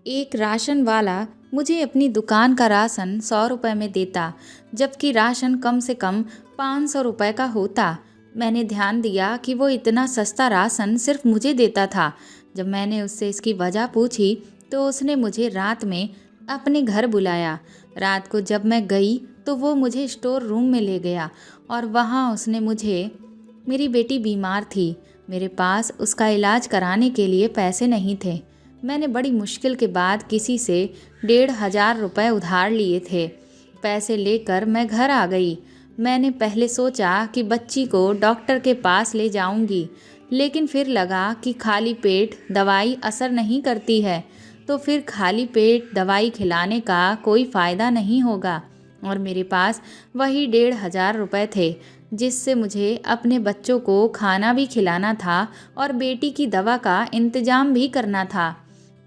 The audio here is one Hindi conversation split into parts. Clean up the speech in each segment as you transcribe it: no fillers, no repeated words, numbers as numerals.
एक राशन वाला मुझे अपनी दुकान का राशन 100 रुपए में देता, जबकि राशन कम से कम 500 रुपए का होता। मैंने ध्यान दिया कि वो इतना सस्ता राशन सिर्फ मुझे देता था। जब मैंने उससे इसकी वजह पूछी तो उसने मुझे रात में अपने घर बुलाया। रात को जब मैं गई तो वो मुझे स्टोर रूम में ले गया और वहाँ उसने मुझे, मेरी बेटी बीमार थी, मेरे पास उसका इलाज कराने के लिए पैसे नहीं थे। मैंने बड़ी मुश्किल के बाद किसी से 1,500 रुपये उधार लिए थे। पैसे लेकर मैं घर आ गई। मैंने पहले सोचा कि बच्ची को डॉक्टर के पास ले जाऊंगी, लेकिन फिर लगा कि खाली पेट दवाई असर नहीं करती है, तो फिर खाली पेट दवाई खिलाने का कोई फ़ायदा नहीं होगा। और मेरे पास वही 1,500 रुपये थे, जिससे मुझे अपने बच्चों को खाना भी खिलाना था और बेटी की दवा का इंतज़ाम भी करना था।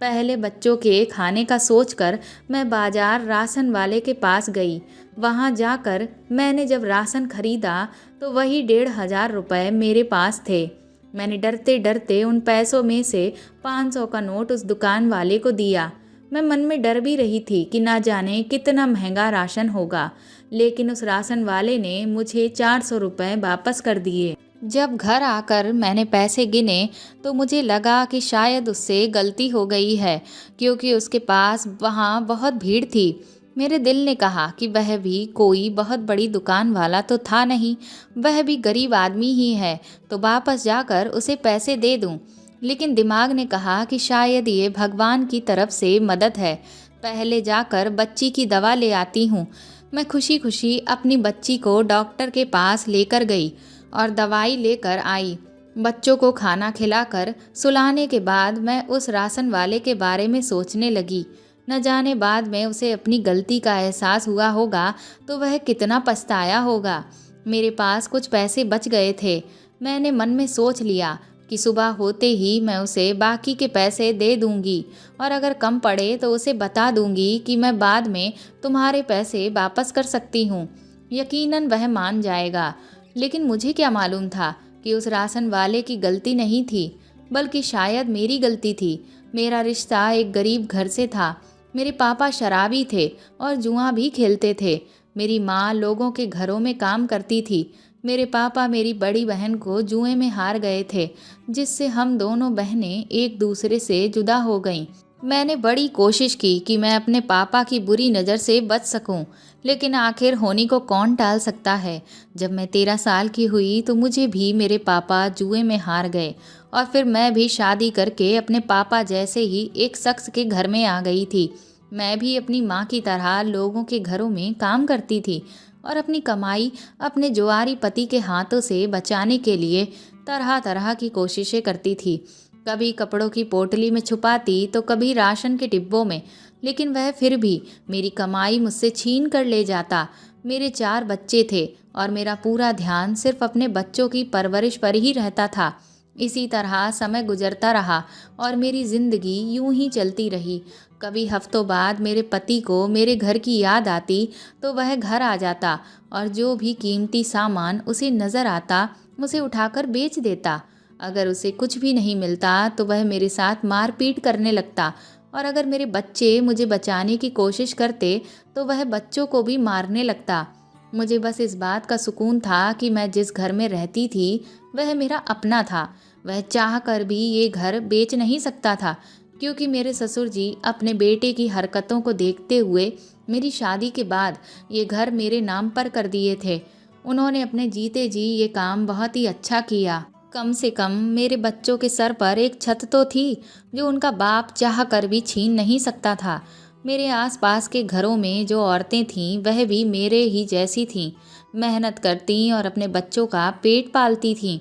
पहले बच्चों के खाने का सोचकर मैं बाजार राशन वाले के पास गई। वहाँ जाकर मैंने जब राशन खरीदा तो वही 1,500 रुपये मेरे पास थे। मैंने डरते डरते उन पैसों में से 500 का नोट उस दुकान वाले को दिया। मैं मन में डर भी रही थी कि ना जाने कितना महंगा राशन होगा, लेकिन उस राशन वाले ने मुझे 400 रुपये वापस कर दिए। जब घर आकर मैंने पैसे गिने तो मुझे लगा कि शायद उससे गलती हो गई है, क्योंकि उसके पास वहाँ बहुत भीड़ थी। मेरे दिल ने कहा कि वह भी कोई बहुत बड़ी दुकान वाला तो था नहीं, वह भी गरीब आदमी ही है, तो वापस जाकर उसे पैसे दे दूं। लेकिन दिमाग ने कहा कि शायद ये भगवान की तरफ से मदद है, पहले जाकर बच्ची की दवा ले आती हूँ। मैं खुशी खुशी अपनी बच्ची को डॉक्टर के पास लेकर गई और दवाई लेकर आई। बच्चों को खाना खिलाकर सुलाने के बाद मैं उस राशन वाले के बारे में सोचने लगी। न जाने बाद में उसे अपनी गलती का एहसास हुआ होगा तो वह कितना पछताया होगा। मेरे पास कुछ पैसे बच गए थे। मैंने मन में सोच लिया कि सुबह होते ही मैं उसे बाकी के पैसे दे दूंगी, और अगर कम पड़े तो उसे बता दूंगी कि मैं बाद में तुम्हारे पैसे वापस कर सकती हूँ। यकीनन वह मान जाएगा। लेकिन मुझे क्या मालूम था कि उस राशन वाले की गलती नहीं थी, बल्कि शायद मेरी गलती थी। मेरा रिश्ता एक गरीब घर से था। मेरे पापा शराबी थे और जुआ भी खेलते थे। मेरी माँ लोगों के घरों में काम करती थी। मेरे पापा मेरी बड़ी बहन को जुए में हार गए थे, जिससे हम दोनों बहनें एक दूसरे से जुदा हो गईं। मैंने बड़ी कोशिश की कि मैं अपने पापा की बुरी नज़र से बच सकूं, लेकिन आखिर होनी को कौन टाल सकता है। जब मैं 13 साल की हुई तो मुझे भी मेरे पापा जुए में हार गए, और फिर मैं भी शादी करके अपने पापा जैसे ही एक शख्स के घर में आ गई थी। मैं भी अपनी माँ की तरह लोगों के घरों में काम करती थी और अपनी कमाई अपने जुआरी पति के हाथों से बचाने के लिए तरह तरह की कोशिशें करती थी। कभी कपड़ों की पोटली में छुपाती तो कभी राशन के डिब्बों में, लेकिन वह फिर भी मेरी कमाई मुझसे छीन कर ले जाता। मेरे 4 बच्चे थे और मेरा पूरा ध्यान सिर्फ अपने बच्चों की परवरिश पर ही रहता था। इसी तरह समय गुजरता रहा और मेरी ज़िंदगी यूं ही चलती रही। कभी हफ्तों बाद मेरे पति को मेरे घर की याद आती तो वह घर आ जाता और जो भी कीमती सामान उसे नज़र आता उसे उठाकर बेच देता। अगर उसे कुछ भी नहीं मिलता तो वह मेरे साथ मारपीट करने लगता, और अगर मेरे बच्चे मुझे बचाने की कोशिश करते तो वह बच्चों को भी मारने लगता। मुझे बस इस बात का सुकून था कि मैं जिस घर में रहती थी वह मेरा अपना था। वह चाह कर भी ये घर बेच नहीं सकता था, क्योंकि मेरे ससुर जी अपने बेटे की हरकतों को देखते हुए मेरी शादी के बाद ये घर मेरे नाम पर कर दिए थे। उन्होंने अपने जीते जी ये काम बहुत ही अच्छा किया। कम से कम मेरे बच्चों के सर पर एक छत तो थी, जो उनका बाप चाह कर भी छीन नहीं सकता था। मेरे आसपास के घरों में जो औरतें थीं वह भी मेरे ही जैसी थीं, मेहनत करती और अपने बच्चों का पेट पालती थीं।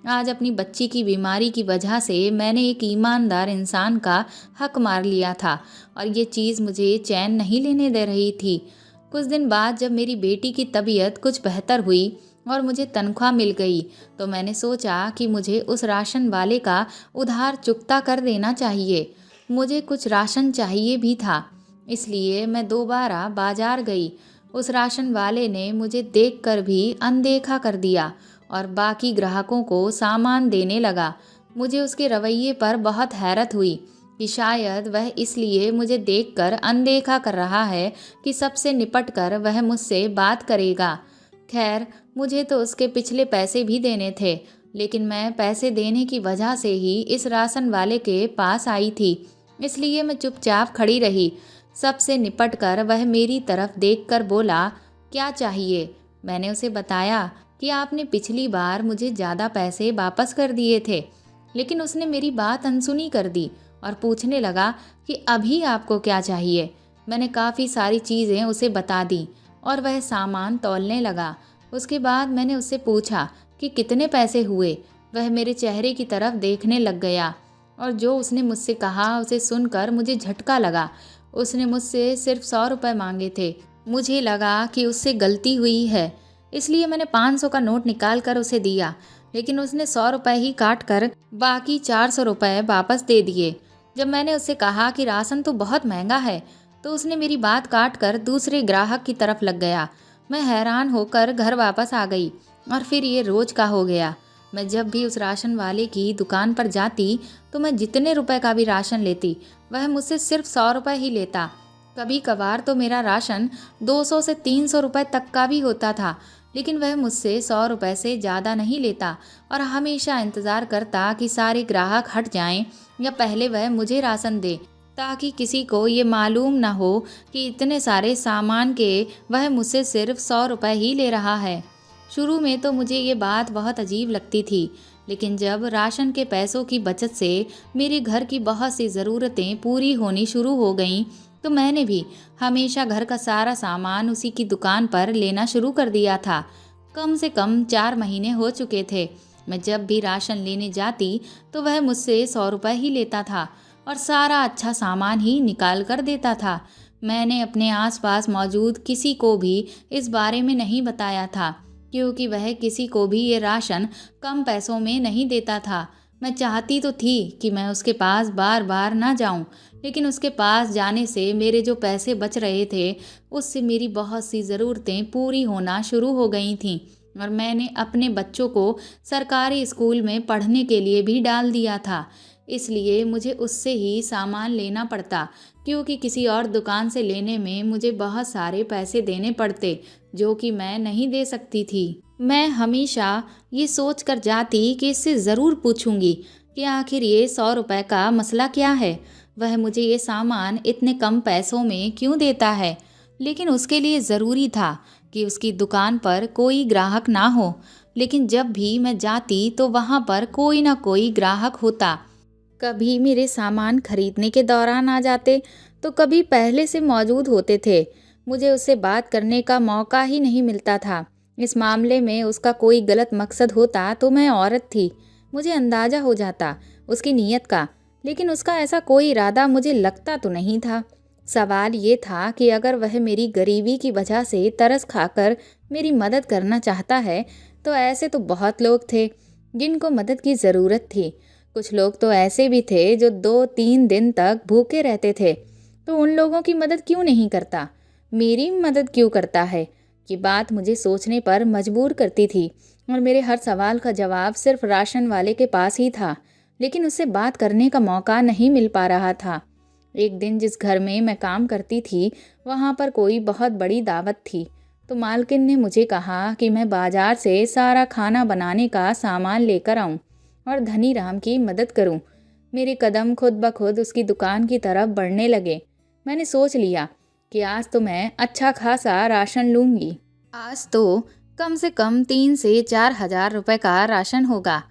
आज अपनी बच्ची की बीमारी की वजह से मैंने एक ईमानदार इंसान का हक मार लिया था, और ये चीज़ मुझे चैन नहीं लेने दे रही थी। कुछ दिन बाद जब मेरी बेटी की तबीयत कुछ बेहतर हुई और मुझे तनख्वाह मिल गई, तो मैंने सोचा कि मुझे उस राशन वाले का उधार चुकता कर देना चाहिए। मुझे कुछ राशन चाहिए भी था, इसलिए मैं दोबारा बाजार गई। उस राशन वाले ने मुझे देखकर भी अनदेखा कर दिया और बाकी ग्राहकों को सामान देने लगा। मुझे उसके रवैये पर बहुत हैरत हुई, कि शायद वह इसलिए मुझे देखकर अनदेखा कर रहा है कि सबसे निपट कर वह मुझसे बात करेगा। खैर, मुझे तो उसके पिछले पैसे भी देने थे, लेकिन मैं पैसे देने की वजह से ही इस राशन वाले के पास आई थी, इसलिए मैं चुपचाप खड़ी रही। सबसे निपट कर वह मेरी तरफ देखकर बोला, क्या चाहिए? मैंने उसे बताया कि आपने पिछली बार मुझे ज़्यादा पैसे वापस कर दिए थे, लेकिन उसने मेरी बात अनसुनी कर दी और पूछने लगा कि अभी आपको क्या चाहिए। मैंने काफ़ी सारी चीज़ें उसे बता दी और वह सामान तौलने लगा। उसके बाद मैंने उससे पूछा कि कितने पैसे हुए। वह मेरे चेहरे की तरफ देखने लग गया और जो उसने मुझसे कहा उसे सुनकर मुझे झटका लगा। उसने मुझसे सिर्फ 100 रुपये मांगे थे। मुझे लगा कि उससे गलती हुई है, इसलिए मैंने 500 का नोट निकाल कर उसे दिया, लेकिन उसने 100 रुपये ही काट कर बाकी 400 रुपये वापस दे दिए। जब मैंने उससे कहा कि राशन तो बहुत महंगा है, तो उसने मेरी बात काट कर दूसरे ग्राहक की तरफ लग गया। मैं हैरान होकर घर वापस आ गई और फिर ये रोज का हो गया। मैं जब भी उस राशन वाले की दुकान पर जाती तो मैं जितने रुपए का भी राशन लेती, वह मुझसे सिर्फ 100 रुपये ही लेता। कभी कभार तो मेरा राशन 200 से 300 रुपये तक का भी होता था, लेकिन वह मुझसे 100 रुपये से ज़्यादा नहीं लेता और हमेशा इंतज़ार करता कि सारे ग्राहक हट जाएं या पहले वह मुझे राशन दे, ताकि किसी को ये मालूम ना हो कि इतने सारे सामान के वह मुझसे सिर्फ 100 रुपये ही ले रहा है। शुरू में तो मुझे ये बात बहुत अजीब लगती थी, लेकिन जब राशन के पैसों की बचत से मेरे घर की बहुत सी ज़रूरतें पूरी होनी शुरू हो गईं, तो मैंने भी हमेशा घर का सारा सामान उसी की दुकान पर लेना शुरू कर दिया था। कम से कम 4 महीने हो चुके थे। मैं जब भी राशन लेने जाती तो वह मुझसे 100 रुपये ही लेता था और सारा अच्छा सामान ही निकाल कर देता था। मैंने अपने आसपास मौजूद किसी को भी इस बारे में नहीं बताया था, क्योंकि वह किसी को भी ये राशन कम पैसों में नहीं देता था। मैं चाहती तो थी कि मैं उसके पास बार बार ना जाऊं, लेकिन उसके पास जाने से मेरे जो पैसे बच रहे थे उससे मेरी बहुत सी ज़रूरतें पूरी होना शुरू हो गई थीं और मैंने अपने बच्चों को सरकारी स्कूल में पढ़ने के लिए भी डाल दिया था। इसलिए मुझे उससे ही सामान लेना पड़ता, क्योंकि किसी और दुकान से लेने में मुझे बहुत सारे पैसे देने पड़ते जो कि मैं नहीं दे सकती थी। मैं हमेशा ये सोच कर जाती कि इससे ज़रूर पूछूंगी कि आखिर ये 100 रुपये का मसला क्या है, वह मुझे ये सामान इतने कम पैसों में क्यों देता है। लेकिन उसके लिए ज़रूरी था कि उसकी दुकान पर कोई ग्राहक ना हो, लेकिन जब भी मैं जाती तो वहाँ पर कोई ना कोई ग्राहक होता। कभी मेरे सामान खरीदने के दौरान आ जाते, तो कभी पहले से मौजूद होते थे। मुझे उससे बात करने का मौका ही नहीं मिलता था। इस मामले में उसका कोई गलत मकसद होता तो मैं औरत थी, मुझे अंदाज़ा हो जाता उसकी नीयत का, लेकिन उसका ऐसा कोई इरादा मुझे लगता तो नहीं था। सवाल ये था कि अगर वह मेरी गरीबी की वजह से तरस खाकर मेरी मदद करना चाहता है, तो ऐसे तो बहुत लोग थे जिनको मदद की ज़रूरत थी। कुछ लोग तो ऐसे भी थे जो 2-3 दिन तक भूखे रहते थे, तो उन लोगों की मदद क्यों नहीं करता, मेरी मदद क्यों करता है? ये बात मुझे सोचने पर मजबूर करती थी और मेरे हर सवाल का जवाब सिर्फ राशन वाले के पास ही था, लेकिन उससे बात करने का मौका नहीं मिल पा रहा था। एक दिन जिस घर में मैं काम करती थी वहाँ पर कोई बहुत बड़ी दावत थी, तो मालकिन ने मुझे कहा कि मैं बाजार से सारा खाना बनाने का सामान लेकर आऊँ और धनी राम की मदद करूँ। मेरे कदम खुद ब खुद उसकी दुकान की तरफ बढ़ने लगे। मैंने सोच लिया कि आज तो मैं अच्छा खासा राशन लूँगी। आज तो कम से कम 3 से 4 हज़ार रुपये का राशन होगा।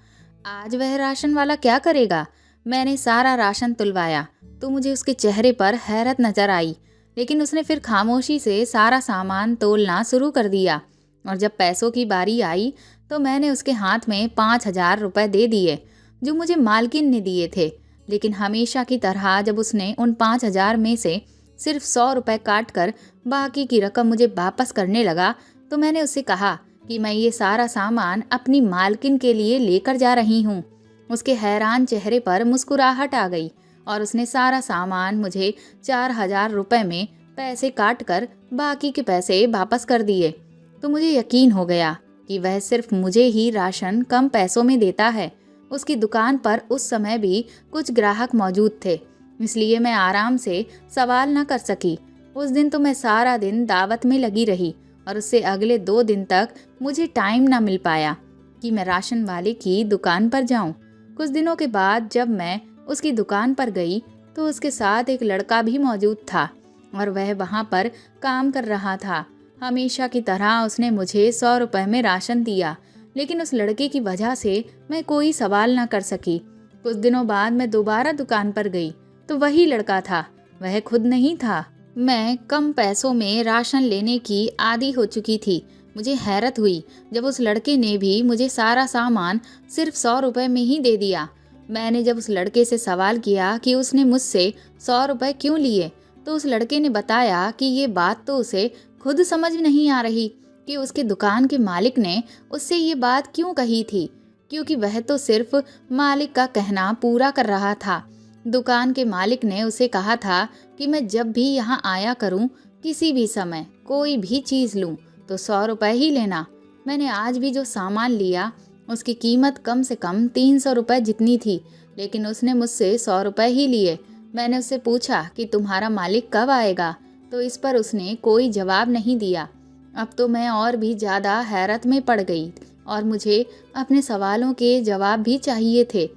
आज वह राशन वाला क्या करेगा? मैंने सारा राशन तुलवाया तो मुझे उसके चेहरे पर हैरत नज़र आई, लेकिन उसने फिर खामोशी से सारा सामान तोलना शुरू कर दिया और जब पैसों की बारी आई तो मैंने उसके हाथ में 5,000 रुपये दे दिए जो मुझे मालकिन ने दिए थे। लेकिन हमेशा की तरह जब उसने उन 5,000 में से सिर्फ 100 रुपये काट कर बाकी की रकम मुझे वापस करने लगा, तो मैंने उससे कहा कि मैं ये सारा सामान अपनी मालकिन के लिए लेकर जा रही हूँ। उसके हैरान चेहरे पर मुस्कुराहट आ गई और उसने सारा सामान मुझे 4,000 रुपये में पैसे काट कर बाकी के पैसे वापस कर दिए। तो मुझे यकीन हो गया कि वह सिर्फ मुझे ही राशन कम पैसों में देता है। उसकी दुकान पर उस समय भी कुछ ग्राहक मौजूद थे, इसलिए मैं आराम से सवाल न कर सकी। उस दिन तो मैं सारा दिन दावत में लगी रही और उससे अगले 2 दिन तक मुझे टाइम ना मिल पाया कि मैं राशन वाले की दुकान पर जाऊं। कुछ दिनों के बाद जब मैं उसकी दुकान पर गई तो उसके साथ एक लड़का भी मौजूद था और वह वहां पर काम कर रहा था। हमेशा की तरह उसने मुझे 100 रुपए में राशन दिया, लेकिन उस लड़के की वजह से मैं कोई सवाल ना कर सकी। कुछ दिनों बाद मैं दोबारा दुकान पर गई तो वही लड़का था, वह खुद नहीं था। मैं कम पैसों में राशन लेने की आदी हो चुकी थी। मुझे हैरत हुई जब उस लड़के ने भी मुझे सारा सामान सिर्फ 100 रुपए में ही दे दिया। मैंने जब उस लड़के से सवाल किया कि उसने मुझसे 100 रुपए क्यों लिए, तो उस लड़के ने बताया कि ये बात तो उसे खुद समझ नहीं आ रही कि उसके दुकान के मालिक ने उससे ये बात क्यों कही थी, क्योंकि वह तो सिर्फ मालिक का कहना पूरा कर रहा था। दुकान के मालिक ने उसे कहा था कि मैं जब भी यहाँ आया करूँ, किसी भी समय कोई भी चीज़ लूँ तो 100 रुपए ही लेना। मैंने आज भी जो सामान लिया उसकी कीमत कम से कम 300 रुपए जितनी थी, लेकिन उसने मुझसे 100 रुपए ही लिए। मैंने उससे पूछा कि तुम्हारा मालिक कब आएगा, तो इस पर उसने कोई जवाब नहीं दिया। अब तो मैं और भी ज़्यादा हैरत में पड़ गई और मुझे अपने सवालों के जवाब भी चाहिए थे।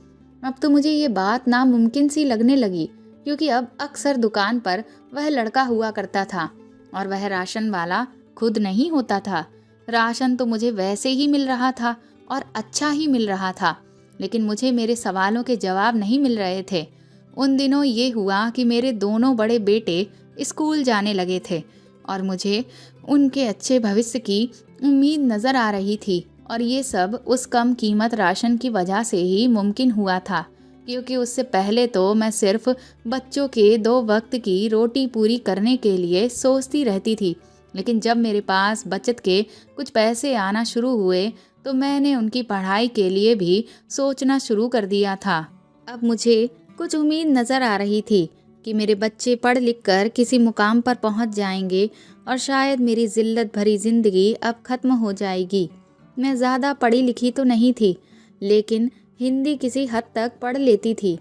अब तो मुझे ये बात नामुमकिन सी लगने लगी, क्योंकि अब अक्सर दुकान पर वह लड़का हुआ करता था और वह राशन वाला खुद नहीं होता था। राशन तो मुझे वैसे ही मिल रहा था और अच्छा ही मिल रहा था, लेकिन मुझे मेरे सवालों के जवाब नहीं मिल रहे थे। उन दिनों ये हुआ कि मेरे दोनों बड़े बेटे स्कूल जाने लगे थे और मुझे उनके अच्छे भविष्य की उम्मीद नज़र आ रही थी, और ये सब उस कम कीमत राशन की वजह से ही मुमकिन हुआ था, क्योंकि उससे पहले तो मैं सिर्फ बच्चों के 2 वक्त की रोटी पूरी करने के लिए सोचती रहती थी। लेकिन जब मेरे पास बचत के कुछ पैसे आना शुरू हुए तो मैंने उनकी पढ़ाई के लिए भी सोचना शुरू कर दिया था। अब मुझे कुछ उम्मीद नज़र आ रही थी कि मेरे बच्चे पढ़ लिख कर किसी मुकाम पर पहुंच जाएंगे और शायद मेरी जिल्लत भरी ज़िंदगी अब ख़त्म हो जाएगी। मैं ज़्यादा पढ़ी लिखी तो नहीं थी, लेकिन हिंदी किसी हद तक पढ़ लेती थी।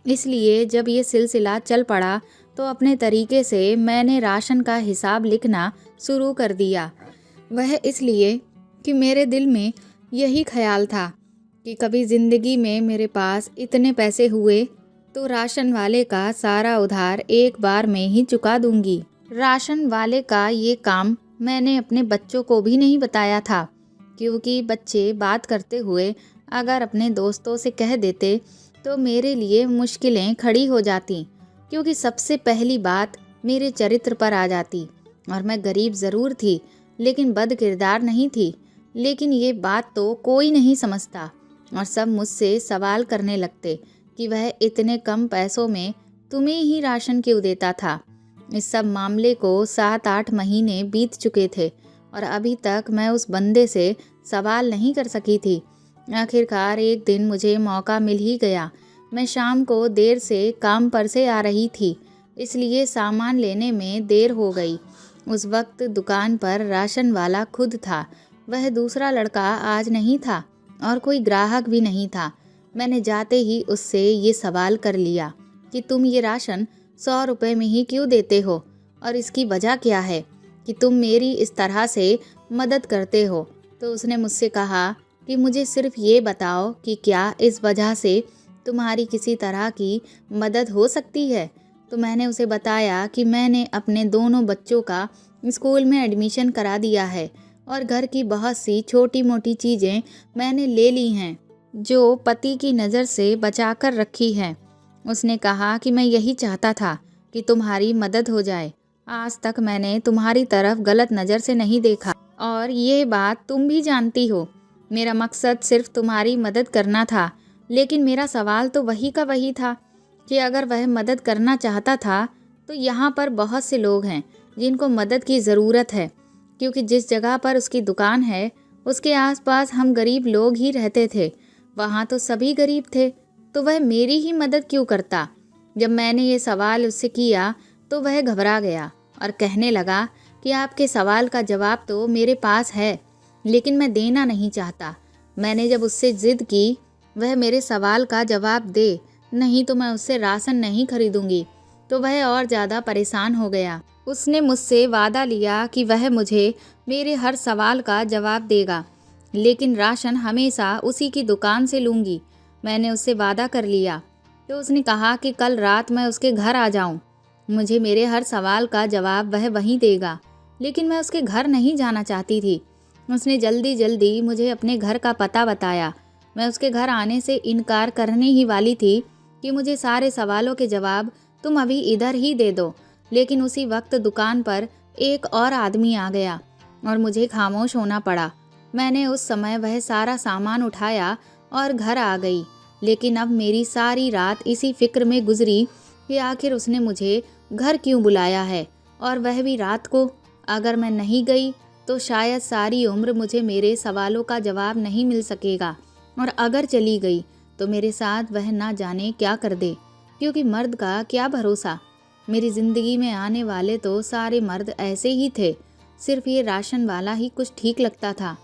इसलिए जब ये सिलसिला चल पड़ा तो अपने तरीके से मैंने राशन का हिसाब लिखना शुरू कर दिया। वह इसलिए कि मेरे दिल में यही ख्याल था कि कभी ज़िंदगी में मेरे पास इतने पैसे हुए तो राशन वाले का सारा उधार एक बार में ही चुका दूंगी। राशन वाले का ये काम मैंने अपने बच्चों को भी नहीं बताया था, क्योंकि बच्चे बात करते हुए अगर अपने दोस्तों से कह देते तो मेरे लिए मुश्किलें खड़ी हो जाती, क्योंकि सबसे पहली बात मेरे चरित्र पर आ जाती। और मैं गरीब ज़रूर थी, लेकिन बद किरदार नहीं थी। लेकिन ये बात तो कोई नहीं समझता और सब मुझसे सवाल करने लगते कि वह इतने कम पैसों में तुम्हें ही राशन क्यों देता था। इस सब मामले को 7-8 महीने बीत चुके थे और अभी तक मैं उस बंदे से सवाल नहीं कर सकी थी। आखिरकार एक दिन मुझे मौका मिल ही गया। मैं शाम को देर से काम पर से आ रही थी, इसलिए सामान लेने में देर हो गई। उस वक्त दुकान पर राशन वाला खुद था। वह दूसरा लड़का आज नहीं था और कोई ग्राहक भी नहीं था। मैंने जाते ही उससे ये सवाल कर लिया कि तुम ये राशन 100 रुपए में ही क्यों देते हो और इसकी वजह क्या है कि तुम मेरी इस तरह से मदद करते हो। तो उसने मुझसे कहा कि मुझे सिर्फ ये बताओ कि क्या इस वजह से तुम्हारी किसी तरह की मदद हो सकती है। तो मैंने उसे बताया कि मैंने अपने दोनों बच्चों का स्कूल में एडमिशन करा दिया है और घर की बहुत सी छोटी मोटी चीज़ें मैंने ले ली हैं जो पति की नज़र से बचा कर रखी हैं। उसने कहा कि मैं यही चाहता था कि तुम्हारी मदद हो जाए। आज तक मैंने तुम्हारी तरफ गलत नज़र से नहीं देखा और ये बात तुम भी जानती हो। मेरा मकसद सिर्फ तुम्हारी मदद करना था, लेकिन मेरा सवाल तो वही का वही था कि अगर वह मदद करना चाहता था तो यहाँ पर बहुत से लोग हैं जिनको मदद की ज़रूरत है, क्योंकि जिस जगह पर उसकी दुकान है उसके आसपास हम गरीब लोग ही रहते थे। वहाँ तो सभी गरीब थे, तो वह मेरी ही मदद क्यों करता। जब मैंने ये सवाल उससे किया तो वह घबरा गया और कहने लगा कि आपके सवाल का जवाब तो मेरे पास है, लेकिन मैं देना नहीं चाहता। मैंने जब उससे ज़िद की वह मेरे सवाल का जवाब दे, नहीं तो मैं उससे राशन नहीं खरीदूंगी। तो वह और ज़्यादा परेशान हो गया। उसने मुझसे वादा लिया कि वह मुझे मेरे हर सवाल का जवाब देगा, लेकिन राशन हमेशा उसी की दुकान से लूँगी। मैंने उससे वादा कर लिया। तो उसने कहा कि कल रात मैं उसके घर आ जाऊँ। मुझे मेरे हर सवाल का जवाब वह वहीं देगा, लेकिन मैं उसके घर नहीं जाना चाहती थी। उसने जल्दी जल्दी मुझे अपने घर का पता बताया। मैं उसके घर आने से इनकार करने ही वाली थी कि मुझे सारे सवालों के जवाब तुम अभी इधर ही दे दो, लेकिन उसी वक्त दुकान पर एक और आदमी आ गया और मुझे खामोश होना पड़ा। मैंने उस समय वह सारा सामान उठाया और घर आ गई, लेकिन अब मेरी सारी रात इसी फिक्र में गुजरी कि आखिर उसने मुझे घर क्यों बुलाया है, और वह भी रात को। अगर मैं नहीं गई तो शायद सारी उम्र मुझे मेरे सवालों का जवाब नहीं मिल सकेगा, और अगर चली गई तो मेरे साथ वह ना जाने क्या कर दे, क्योंकि मर्द का क्या भरोसा। मेरी ज़िंदगी में आने वाले तो सारे मर्द ऐसे ही थे, सिर्फ ये राशन वाला ही कुछ ठीक लगता था।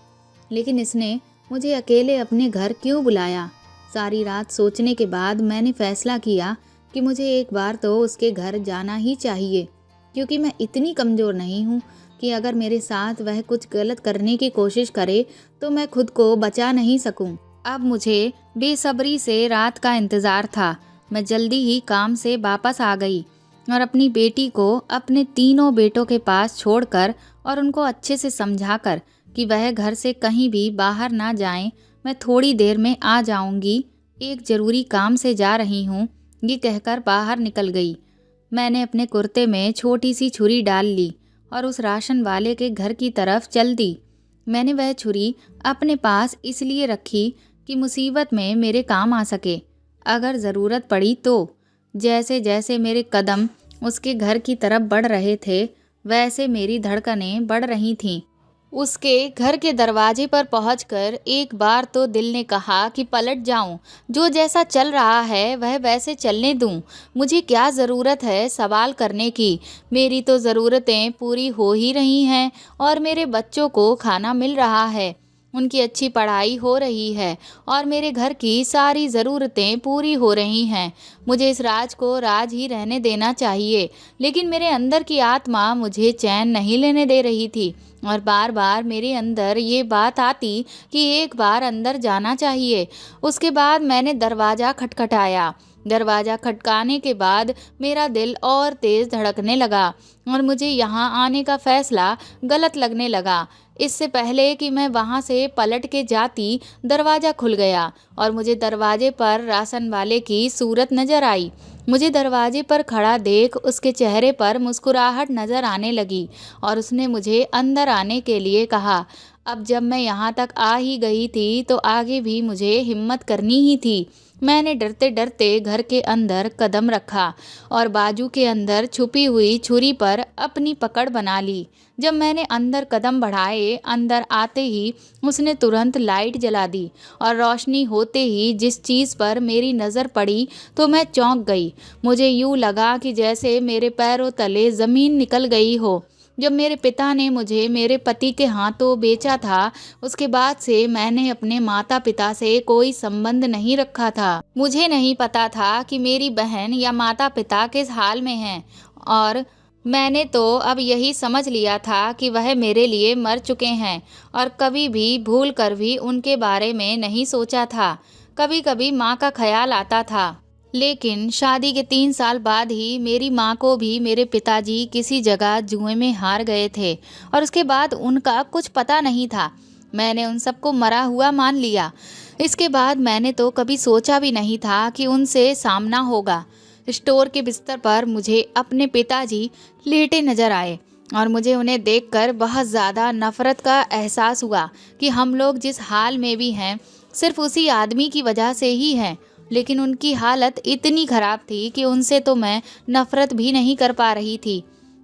लेकिन इसने मुझे अकेले अपने घर क्यों बुलाया? सारी रात सोचने के बाद मैंने फैसला किया कि मुझे एक बार तो उसके घर जाना ही चाहिए, क्योंकि मैं इतनी कमज़ोर नहीं हूँ कि अगर मेरे साथ वह कुछ गलत करने की कोशिश करे तो मैं खुद को बचा नहीं सकूँ। अब मुझे बेसब्री से रात का इंतज़ार था। मैं जल्दी ही काम से वापस आ गई और अपनी बेटी को अपने तीनों बेटों के पास छोड़कर और उनको अच्छे से समझाकर कि वह घर से कहीं भी बाहर ना जाएं, मैं थोड़ी देर में आ जाऊंगी, एक ज़रूरी काम से जा रही हूँ, ये कहकर बाहर निकल गई। मैंने अपने कुर्ते में छोटी सी छुरी डाल ली और उस राशन वाले के घर की तरफ चल दी। मैंने वह छुरी अपने पास इसलिए रखी कि मुसीबत में मेरे काम आ सके, अगर ज़रूरत पड़ी तो। जैसे जैसे मेरे कदम उसके घर की तरफ बढ़ रहे थे, वैसे मेरी धड़कनें बढ़ रही थीं। उसके घर के दरवाजे पर पहुंचकर एक बार तो दिल ने कहा कि पलट जाऊं, जो जैसा चल रहा है वह वैसे चलने दूं। मुझे क्या ज़रूरत है सवाल करने की? मेरी तो ज़रूरतें पूरी हो ही रही हैं और मेरे बच्चों को खाना मिल रहा है, उनकी अच्छी पढ़ाई हो रही है और मेरे घर की सारी ज़रूरतें पूरी हो रही हैं। मुझे इस राज को राज ही रहने देना चाहिए, लेकिन मेरे अंदर की आत्मा मुझे चैन नहीं लेने दे रही थी और बार बार मेरे अंदर ये बात आती कि एक बार अंदर जाना चाहिए। उसके बाद मैंने दरवाज़ा खटखटाया। दरवाज़ा खटकाने के बाद मेरा दिल और तेज़ धड़कने लगा और मुझे यहाँ आने का फ़ैसला गलत लगने लगा। इससे पहले कि मैं वहाँ से पलट के जाती, दरवाज़ा खुल गया और मुझे दरवाजे पर राशन वाले की सूरत नज़र आई। मुझे दरवाजे पर खड़ा देख उसके चेहरे पर मुस्कुराहट नज़र आने लगी और उसने मुझे अंदर आने के लिए कहा। अब जब मैं यहाँ तक आ ही गई थी तो आगे भी मुझे हिम्मत करनी ही थी। मैंने डरते डरते घर के अंदर कदम रखा और बाजू के अंदर छुपी हुई छुरी पर अपनी पकड़ बना ली। जब मैंने अंदर कदम बढ़ाए, अंदर आते ही उसने तुरंत लाइट जला दी और रोशनी होते ही जिस चीज़ पर मेरी नज़र पड़ी तो मैं चौंक गई। मुझे यूँ लगा कि जैसे मेरे पैरों तले ज़मीन निकल गई हो। जब मेरे पिता ने मुझे मेरे पति के हाथों बेचा था, उसके बाद से मैंने अपने माता पिता से कोई संबंध नहीं रखा था। मुझे नहीं पता था कि मेरी बहन या माता पिता किस हाल में हैं, और मैंने तो अब यही समझ लिया था कि वह मेरे लिए मर चुके हैं और कभी भी भूल कर भी उनके बारे में नहीं सोचा था। कभी कभी माँ का ख्याल आता था, लेकिन शादी के 3 साल बाद ही मेरी माँ को भी मेरे पिताजी किसी जगह जुए में हार गए थे और उसके बाद उनका कुछ पता नहीं था। मैंने उन सबको मरा हुआ मान लिया। इसके बाद मैंने तो कभी सोचा भी नहीं था कि उनसे सामना होगा। स्टोर के बिस्तर पर मुझे अपने पिताजी लेटे नजर आए और मुझे उन्हें देखकर बहुत ज़्यादा नफरत का एहसास हुआ कि हम लोग जिस हाल में भी हैं सिर्फ उसी आदमी की वजह से ही हैं। लेकिन उनकी हालत इतनी ख़राब थी कि उनसे तो मैं नफ़रत भी नहीं कर पा रही थी।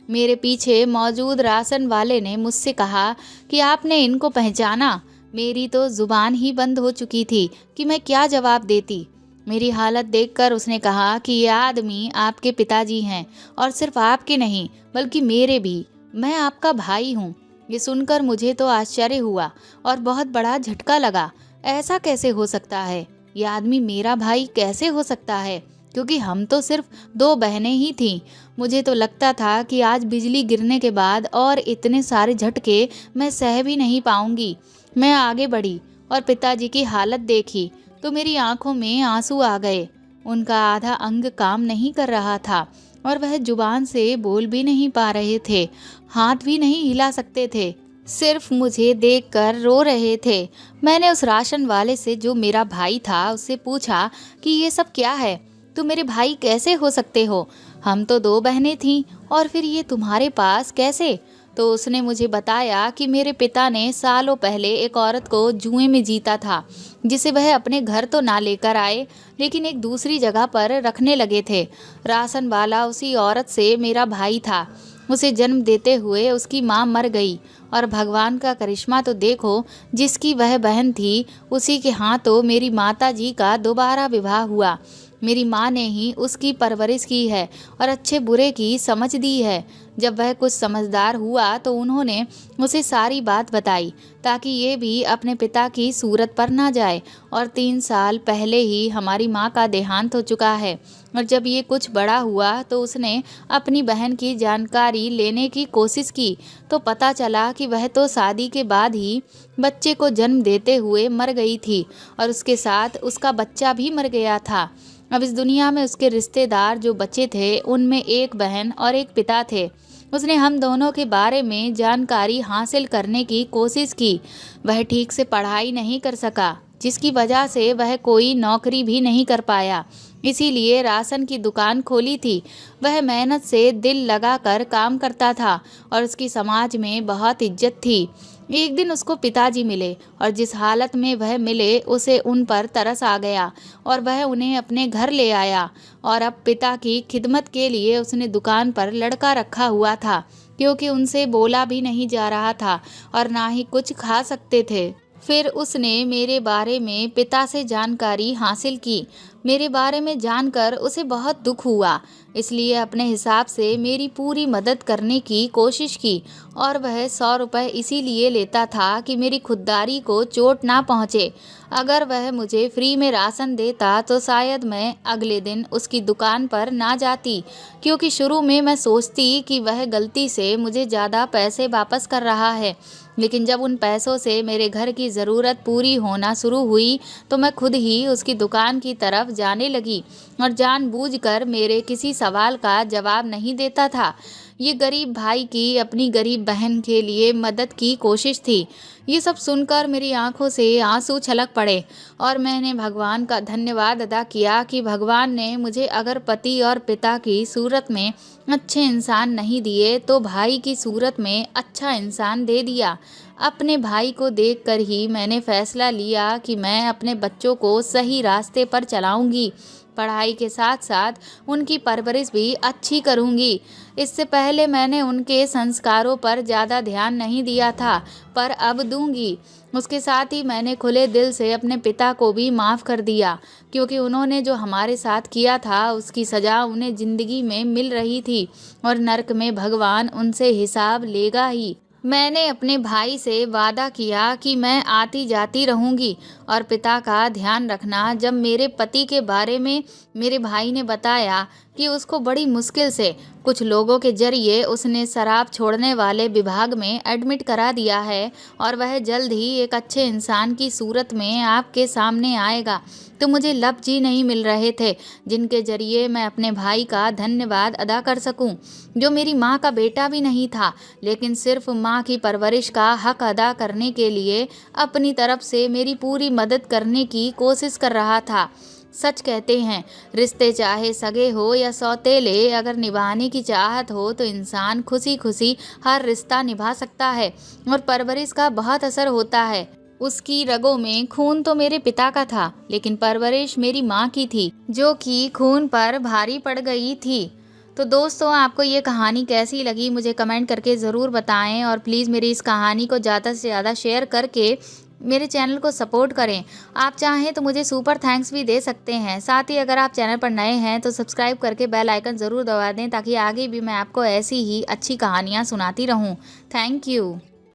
मेरे पीछे मौजूद राशन वाले ने मुझसे कहा कि आपने इनको पहचाना। मेरी तो ज़ुबान ही बंद हो चुकी थी कि मैं क्या जवाब देती। मेरी हालत देखकर उसने कहा कि ये आदमी आपके पिताजी हैं और सिर्फ आपके नहीं बल्कि मेरे भी। मैं आपका भाई हूँ। ये सुनकर मुझे तो आश्चर्य हुआ और बहुत बड़ा झटका लगा। ऐसा कैसे हो सकता है? ये आदमी मेरा भाई कैसे हो सकता है, क्योंकि हम तो सिर्फ 2 बहनें ही थीं। मुझे तो लगता था कि आज बिजली गिरने के बाद और इतने सारे झटके मैं सह भी नहीं पाऊंगी। मैं आगे बढ़ी और पिताजी की हालत देखी तो मेरी आंखों में आंसू आ गए। उनका आधा अंग काम नहीं कर रहा था और वह जुबान से बोल भी नहीं पा रहे थे, हाथ भी नहीं हिला सकते थे, सिर्फ मुझे देखकर रो रहे थे। मैंने उस राशन वाले से, जो मेरा भाई था, उससे पूछा कि ये सब क्या है, तुम मेरे भाई कैसे हो सकते हो? हम तो 2 बहनें थीं और फिर ये तुम्हारे पास कैसे? तो उसने मुझे बताया कि मेरे पिता ने सालों पहले एक औरत को जुए में जीता था, जिसे वह अपने घर तो ना लेकर आए, लेकिन एक दूसरी जगह पर रखने लगे थे। राशन वाला उसी औरत से मेरा भाई था। उसे जन्म देते हुए उसकी माँ मर गई और भगवान का करिश्मा तो देखो, जिसकी वह बहन थी उसी के हाथों मेरी माता जी का दोबारा विवाह हुआ। मेरी माँ ने ही उसकी परवरिश की है और अच्छे बुरे की समझ दी है। जब वह कुछ समझदार हुआ तो उन्होंने उसे सारी बात बताई, ताकि ये भी अपने पिता की सूरत पर ना जाए। और 3 साल पहले ही हमारी माँ का देहांत हो चुका है। और जब ये कुछ बड़ा हुआ तो उसने अपनी बहन की जानकारी लेने की कोशिश की, तो पता चला कि वह तो शादी के बाद ही बच्चे को जन्म देते हुए मर गई थी और उसके साथ उसका बच्चा भी मर गया था। अब इस दुनिया में उसके रिश्तेदार जो बचे थे, उनमें एक बहन और एक पिता थे। उसने हम दोनों के बारे में जानकारी हासिल करने की कोशिश की। वह ठीक से पढ़ाई नहीं कर सका, जिसकी वजह से वह कोई नौकरी भी नहीं कर पाया, इसीलिए राशन की दुकान खोली थी। वह मेहनत से दिल लगाकर काम करता था और उसकी समाज में बहुत इज्जत थी। एक दिन उसको पिताजी मिले और जिस हालत में वह मिले, उसे उन पर तरस आ गया और वह उन्हें अपने घर ले आया। और अब पिता की खिदमत के लिए उसने दुकान पर लड़का रखा हुआ था, क्योंकि उनसे बोला भी नहीं जा रहा था और ना ही कुछ खा सकते थे। फिर उसने मेरे बारे में पिता से जानकारी हासिल की। मेरे बारे में जानकर उसे बहुत दुख हुआ, इसलिए अपने हिसाब से मेरी पूरी मदद करने की कोशिश की। और वह 100 रुपये इसीलिए लेता था कि मेरी खुददारी को चोट ना पहुँचे। अगर वह मुझे फ्री में राशन देता तो शायद मैं अगले दिन उसकी दुकान पर ना जाती, क्योंकि शुरू में मैं सोचती कि वह गलती से मुझे ज़्यादा पैसे वापस कर रहा है। लेकिन जब उन पैसों से मेरे घर की ज़रूरत पूरी होना शुरू हुई तो मैं खुद ही उसकी दुकान की तरफ जाने लगी और जानबूझकर मेरे किसी सवाल का जवाब नहीं देता था। ये गरीब भाई की अपनी गरीब बहन के लिए मदद की कोशिश थी। ये सब सुनकर मेरी आंखों से आंसू छलक पड़े और मैंने भगवान का धन्यवाद अदा किया कि भगवान ने मुझे अगर पति और पिता की सूरत में अच्छे इंसान नहीं दिए तो भाई की सूरत में अच्छा इंसान दे दिया। अपने भाई को देखकर ही मैंने फैसला लिया कि मैं अपने बच्चों को सही रास्ते पर चलाऊंगी, पढ़ाई के साथ साथ उनकी परवरिश भी अच्छी करूंगी। इससे पहले मैंने उनके संस्कारों पर ज़्यादा ध्यान नहीं दिया था, पर अब दूंगी। उसके साथ ही मैंने खुले दिल से अपने पिता को भी माफ़ कर दिया, क्योंकि उन्होंने जो हमारे साथ किया था उसकी सज़ा उन्हें ज़िंदगी में मिल रही थी और नर्क में भगवान उनसे हिसाब लेगा ही। मैंने अपने भाई से वादा किया कि मैं आती जाती रहूंगी और पिता का ध्यान रखना। जब मेरे पति के बारे में मेरे भाई ने बताया कि उसको बड़ी मुश्किल से कुछ लोगों के जरिए उसने शराब छोड़ने वाले विभाग में एडमिट करा दिया है और वह जल्द ही एक अच्छे इंसान की सूरत में आपके सामने आएगा, तो मुझे लफ्ज़ ही नहीं मिल रहे थे जिनके जरिए मैं अपने भाई का धन्यवाद अदा कर सकूं, जो मेरी माँ का बेटा भी नहीं था, लेकिन सिर्फ माँ की परवरिश का हक अदा करने के लिए अपनी तरफ से मेरी पूरी मदद करने की कोशिश कर रहा था। सच कहते हैं, रिश्ते चाहे सगे हो या सौतेले, अगर निभाने की चाहत हो तो इंसान खुशी खुशी हर रिश्ता निभा सकता है। और परवरिश का बहुत असर होता है। उसकी रगों में खून तो मेरे पिता का था, लेकिन परवरिश मेरी माँ की थी, जो कि खून पर भारी पड़ गई थी। तो दोस्तों, आपको ये कहानी कैसी लगी मुझे कमेंट करके ज़रूर बताएं और प्लीज़ मेरी इस कहानी को ज़्यादा से ज़्यादा शेयर करके मेरे चैनल को सपोर्ट करें। आप चाहें तो मुझे सुपर थैंक्स भी दे सकते हैं। साथ ही अगर आप चैनल पर नए हैं तो सब्सक्राइब करके बेल आइकन ज़रूर दबा दें, ताकि आगे भी मैं आपको ऐसी ही अच्छी कहानियाँ सुनाती रहूँ। Thank you.